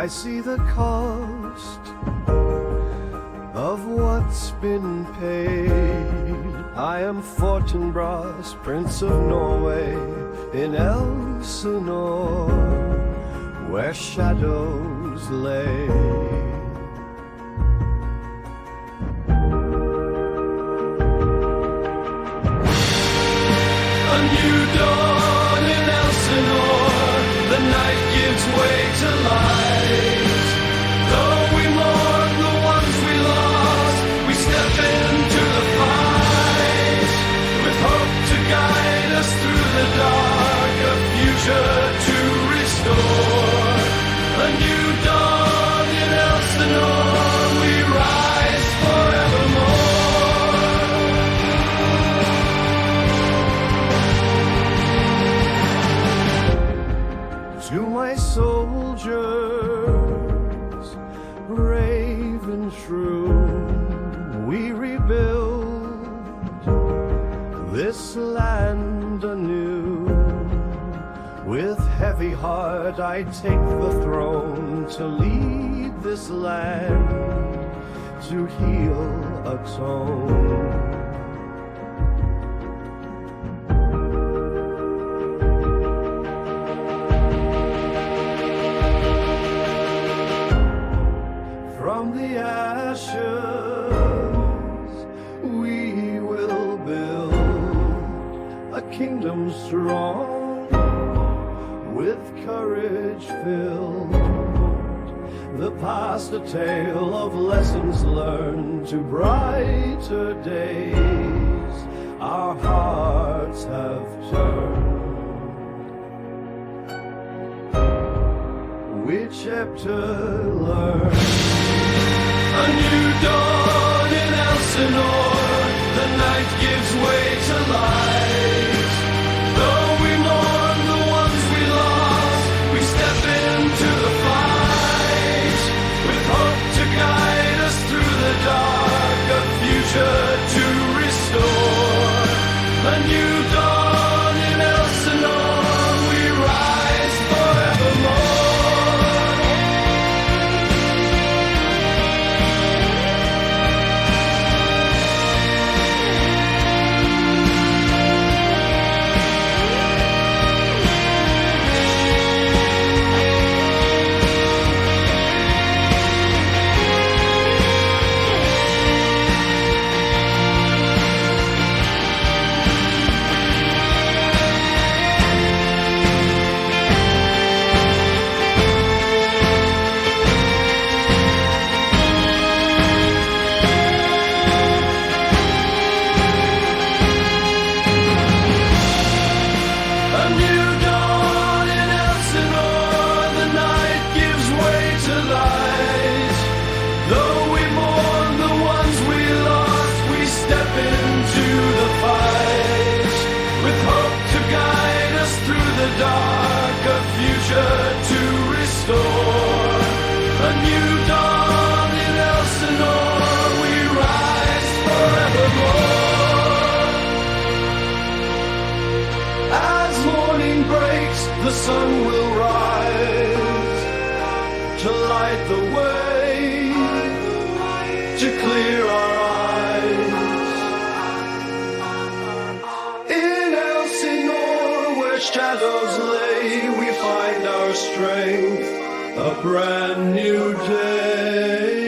I see the cost of what's been paid. I am Fortinbras, Prince of Norway, in Elsinore, where shadows lay. A new dawn in Elsinore, the night gives way to light. Though we mourn the ones we lost, we step into the fight, with hope to guide us through the dark, a future to restore. A new dawn in Elsinore, we rise forevermore. To my soldiers, brave and true, we rebuild this land anew. With heavy heart I take the throne to lead this land, to heal, atone. From the ashes we will build a kingdom strong, with courage filled. The past a tale of lessons learned, to brighter days our hearts have turned. Which chapter learn? A new dawn in Elsinore, the night gives way to light. Though we mourn the ones we lost, we step into the fight, with hope to guide us through the dark, a future to restore. A new dawn in Elsinore, we rise forevermore. Dark, a future to restore. A new dawn in Elsinore, we rise forevermore. As morning breaks, the sun will rise to light the way, to clear our eyes. In Elsinore, where shadows lay, we find our strength, a brand new day.